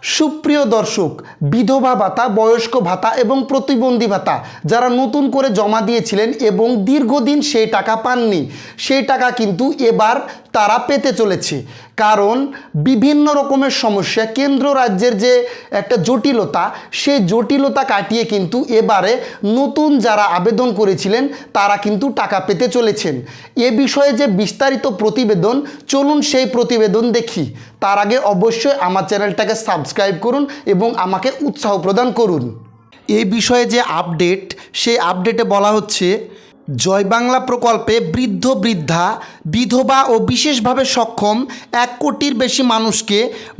সুপ্রিয় দর্শক, বিধবা ভাতা, বয়স্ক ভাতা এবং প্রতিবন্ধী ভাতা যারা নতুন করে জমা দিয়েছিলেন এবং দীর্ঘদিন সেই টাকা পাননি, সেই টাকা কিন্তু এবার তারা পেতে চলেছে। কারণ বিভিন্ন রকমের সমস্যা, কেন্দ্র রাজ্যের যে একটা জটিলতা, সেই জটিলতা কাটিয়ে কিন্তু এবারে নতুন যারা আবেদন করেছিলেন তারা কিন্তু টাকা পেতে চলেছেন। এ বিষয়ে যে বিস্তারিত প্রতিবেদন, চলুন সেই প্রতিবেদন দেখি। তার আগে অবশ্যই আমার চ্যানেলটাকে সাবস্ক্রাইব করুন এবং আমাকে উৎসাহ প্রদান করুন। এই বিষয়ে যে আপডেট, সেই আপডেটে বলা হচ্ছে, জয় বাংলা প্রকল্পে বৃদ্ধ বৃদ্ধা, বিধবা ও বিশেষভাবে সক্ষম 1 কোটির বেশি মানুষকে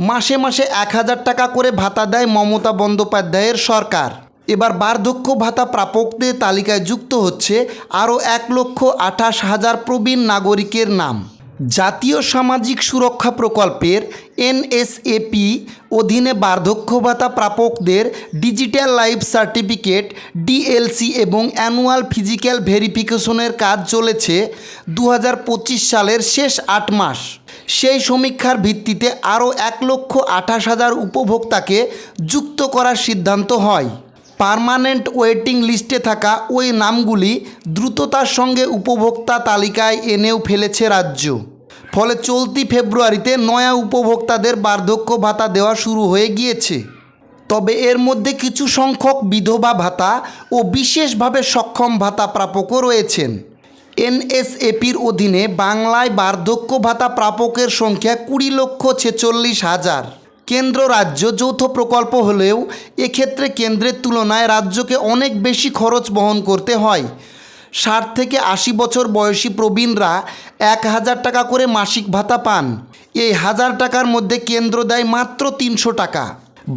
মাসে মাসে 1000 টাকা করে ভাতা দেয় মমতা বন্দ্যোপাধ্যায়ের সরকার। এবার বার্ধক্য ভাতা প্রাপকদের তালিকায় যুক্ত হচ্ছে আরও 1,28,000 প্রবীণ নাগরিকের নাম। জাতীয় সামাজিক সুরক্ষা প্রকল্পের NSAP অধীনে বার্ধক্য ভাতা প্রাপকদের ডিজিটাল লাইফ সার্টিফিকেট DLC এবং অ্যানুয়াল ফিজিক্যাল ভেরিফিকেশনের কাজ চলেছে 2025 সালের শেষ 8 মাস। সেই সমীক্ষার ভিত্তিতে আরও 1,28,000 উপভোক্তাকে যুক্ত করার সিদ্ধান্ত হয়। পার্মানেন্ট ওয়েটিং লিস্টে থাকা ওই নামগুলি দ্রুততার সঙ্গে উপভোক্তা তালিকায় এনেও ফেলেছে রাজ্য। ফলে চলতি ফেব্রুয়ারিতে নয়া উপভোক্তাদের বার্ধক্য ভাতা দেওয়া শুরু হয়ে গিয়েছে। তবে এর মধ্যে কিছু সংখ্যক বিধবা ভাতা ও বিশেষভাবে সক্ষম ভাতা প্রাপকও রয়েছেন। NSAPর অধীনে বাংলায় বার্ধক্য ভাতা প্রাপকের সংখ্যা 20,46,000। কেন্দ্র রাজ্য যৌথ প্রকল্প হলেও এক্ষেত্রে কেন্দ্রের তুলনায় রাজ্যকে অনেক বেশি খরচ বহন করতে হয়। 60 থেকে 80 বছর বয়সী প্রবীণরা 1000 টাকা করে মাসিক ভাতা পান। এই 1000 টাকার মধ্যে কেন্দ্র দেয় মাত্র 300 টাকা,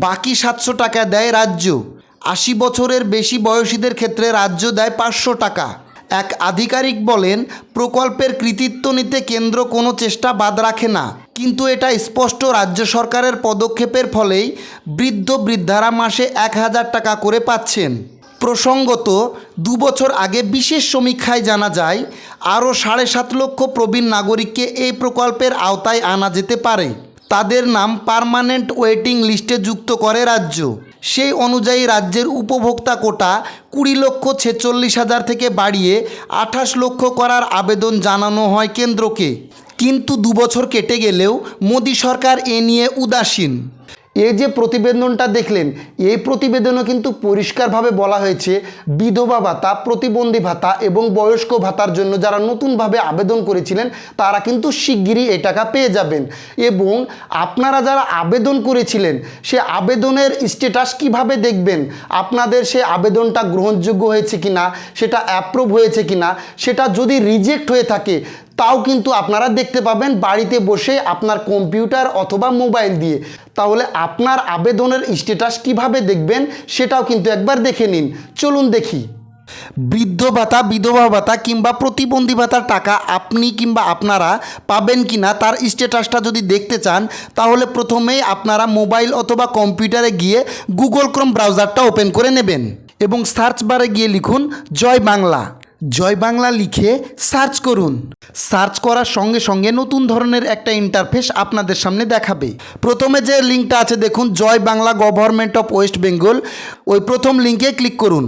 বাকি 700 টাকা দেয় রাজ্য। 80 বছরের বেশি বয়সীদের ক্ষেত্রে রাজ্য দেয় 500 টাকা। এক আধিকারিক বলেন, প্রকল্পের কৃতিত্ব নিতে কেন্দ্র কোনো চেষ্টা বাদ রাখে না, কিন্তু এটা স্পষ্ট রাজ্য সরকারের পদক্ষেপের ফলেই বৃদ্ধ বৃদ্ধারা মাসে 1000 টাকা করে পাচ্ছেন। প্রসঙ্গত, 2 বছর আগে বিশেষ সমীক্ষায় জানা যায় আরও 7.5 লক্ষ প্রবীণ নাগরিককে এই প্রকল্পের আওতায় আনা যেতে পারে। তাদের নাম পার্মানেন্ট ওয়েটিং লিস্টে যুক্ত করে রাজ্য। সেই অনুযায়ী রাজ্যের উপভোক্তা কোটা 20,46,000 থেকে বাড়িয়ে 28 লক্ষ করার আবেদন জানানো হয় কেন্দ্রকে। কিন্তু 2 বছর কেটে গেলেও মোদী সরকার এ নিয়ে উদাসীন। এই যে প্রতিবেদনটা দেখলেন, এই প্রতিবেদনে কিন্তু পরিষ্কারভাবে বলা হয়েছে বিধবা ভাতা, প্রতিবন্ধী ভাতা এবং বয়স্ক ভাতার জন্য যারা নতুনভাবে আবেদন করেছিলেন তারা কিন্তু শিগগিরই এই টাকা পেয়ে যাবেন। এবং আপনারা যারা আবেদন করেছিলেন সে আবেদনের স্ট্যাটাস কিভাবে দেখবেন, আপনাদের সে আবেদনটা গ্রহণযোগ্য হয়েছে কিনা, সেটা অ্যাপ্রুভ হয়েছে কিনা, সেটা যদি রিজেক্ট হয়ে থাকে তাও কিন্তু আপনারা দেখতে পাবেন বাড়িতে বসে আপনার কম্পিউটার অথবা মোবাইল দিয়ে। তাহলে আপনার আবেদনের স্ট্যাটাস কিভাবে দেখবেন সেটাও কিন্তু একবার দেখে নিন। চলুন দেখি। বৃদ্ধ ভাতা, বিধবা ভাতা কিংবা প্রতিবন্ধী ভাতার টাকা আপনি কিংবা আপনারা পাবেন কিনা তার স্ট্যাটাসটা যদি দেখতে চান, তাহলে প্রথমেই আপনারা মোবাইল অথবা কম্পিউটারে গিয়ে গুগল ক্রোম ব্রাউজারটা ওপেন করে নেবেন এবং সার্চ বারে গিয়ে লিখুন জয় বাংলা। জয় বাংলা লিখে সার্চ করুন। সার্চ করার সঙ্গে সঙ্গে নতুন ধরনের একটা ইন্টারফেস আপনাদের সামনে দেখাবে। প্রথমে যে লিঙ্কটা আছে দেখুন, জয় বাংলা গভর্নমেন্ট অফ ওয়েস্ট বেঙ্গল, ওই প্রথম লিঙ্কে ক্লিক করুন।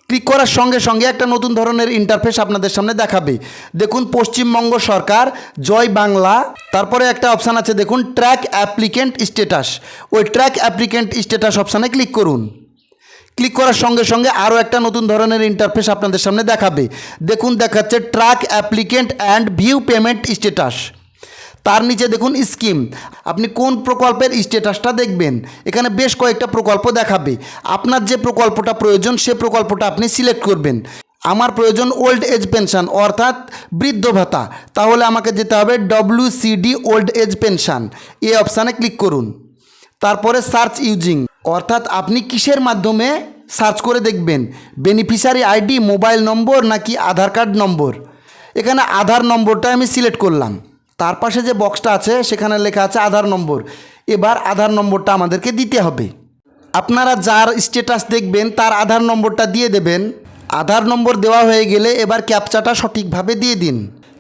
ক্লিক করার সঙ্গে সঙ্গে একটা নতুন ধরনের ইন্টারফেস আপনাদের সামনে দেখাবে। দেখুন পশ্চিমবঙ্গ সরকার, জয় বাংলা, তারপরে একটা অপশান আছে দেখুন ট্র্যাক অ্যাপ্লিকেন্ট স্ট্যাটাস, ওই ট্র্যাক অ্যাপ্লিকেন্ট স্ট্যাটাস অপশানে ক্লিক করুন। ক্লিক করার সঙ্গে সঙ্গে আরও একটা নতুন ধরনের ইন্টারফেস আপনাদের সামনে দেখাবে। দেখুন দেখাচ্ছে track applicant and view payment status. তার নিচে দেখুন স্কিম, আপনি কোন প্রকল্পের স্ট্যাটাসটা দেখবেন। এখানে বেশ কয়েকটা প্রকল্প দেখাবে। আপনার যে প্রকল্পটা প্রয়োজন সে প্রকল্পটা আপনি সিলেক্ট করবেন। আমার প্রয়োজন ওল্ড এজ পেনশন অর্থাৎ বৃদ্ধ ভাতা, তাহলে আমাকে যেতে হবে WCD ওল্ড এজ পেনশন, এই অপশানে ক্লিক করুন। তারপরে সার্চ ইউজিং, অর্থাৎ আপনি কিসের মাধ্যমে সার্চ করে দেখবেন, বেনিফিশিয়ারি আইডি, মোবাইল নম্বর নাকি আধার কার্ড নম্বর। এখানে আধার নম্বরটা আমি সিলেক্ট করলাম। তার পাশে যে বক্সটা আছে সেখানে লেখা আছে আধার নম্বর। এবার আধার নম্বরটা আমাদেরকে দিতে হবে। আপনারা যার স্ট্যাটাস দেখবেন তার আধার নম্বরটা দিয়ে দেবেন। আধার নম্বর দেওয়া হয়ে গেলে এবার ক্যাপচাটা সঠিকভাবে দিয়ে দিন।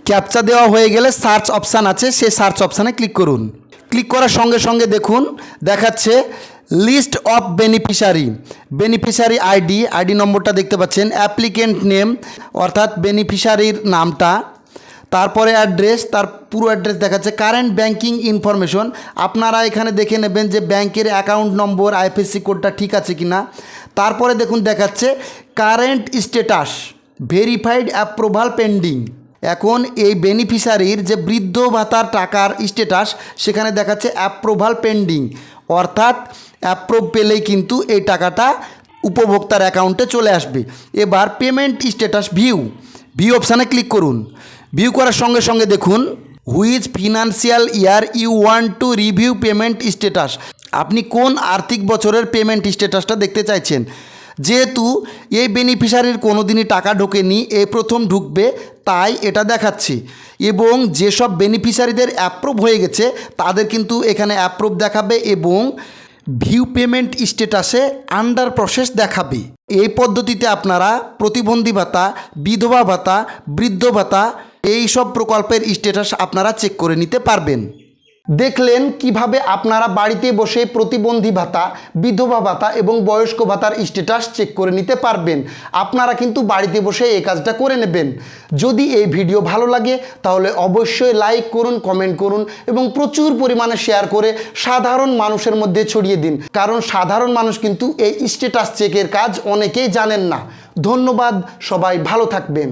ক্যাপচা দেওয়া হয়ে গেলে সার্চ অপশান আছে, সেই সার্চ অপশানে ক্লিক করুন। ক্লিক করার সঙ্গে সঙ্গে দেখুন দেখাচ্ছে list of beneficiary, beneficiary ID নম্বরটা দেখতে পাচ্ছেন, অ্যাপ্লিকেন্ট নেম অর্থাৎ বেনিফিশিয়ারির নামটা, তারপরে অ্যাড্রেস, তার পুরো অ্যাড্রেস দেখাচ্ছে, কারেন্ট ব্যাংকিং ইনফরমেশন, আপনারা এখানে দেখে নেবেন যে ব্যাংকের অ্যাকাউন্ট নম্বর আইএফএসসি কোডটা ঠিক আছে কি না। তারপরে দেখুন দেখাচ্ছে current status, verified approval pending. এখন এই বেনিফিশিয়ারির যে বৃদ্ধ ভাতার টাকার স্ট্যাটাস সেখানে দেখাচ্ছে অ্যাপ্রুভাল পেন্ডিং, অর্থাৎ অ্যাপ্রুভ পেলেই কিন্তু এই টাকাটা উপভোক্তার অ্যাকাউন্টে চলে আসবে। এবার পেমেন্ট স্ট্যাটাস ভিউ অপশানে ক্লিক করুন। ভিউ করার সঙ্গে সঙ্গে দেখুন which financial year you want to review payment status, আপনি কোন আর্থিক বছরের পেমেন্ট স্ট্যাটাসটা দেখতে চাইছেন। যেহেতু এই বেনিফিশিয়ারির কোনো দিনই টাকা ঢোকেনি, এই প্রথম ঢুকবে, তাই এটা দেখাচ্ছি। এবং যেসব বেনিফিশিয়ারিদের অ্যাপ্রুভ হয়ে গেছে তাদের কিন্তু এখানে অ্যাপ্রুভ দেখাবে এবং ভিউ পেমেন্ট স্ট্যাটাসে আন্ডার প্রসেস দেখাবে। এই পদ্ধতিতে আপনারা প্রতিবন্ধী ভাতা, বিধবা ভাতা, বৃদ্ধ ভাতা এই সব প্রকল্পের স্ট্যাটাস আপনারা চেক করে নিতে পারবেন। দেখলেন কিভাবে আপনারা বাড়িতে বসে প্রতিবন্ধী ভাতা, বিধবা ভাতা এবং বয়স্ক ভাতার স্ট্যাটাস চেক করে নিতে পারবেন। আপনারা কিন্তু বাড়িতে বসে এই কাজটা করে নেবেন। যদি এই ভিডিও ভালো লাগে তাহলে অবশ্যই লাইক করুন, কমেন্ট করুন এবং প্রচুর পরিমাণে শেয়ার করে সাধারণ মানুষের মধ্যে ছড়িয়ে দিন, কারণ সাধারণ মানুষ কিন্তু এই স্ট্যাটাস চেকের কাজ অনেকেই জানেন না। ধন্যবাদ, সবাই ভালো থাকবেন।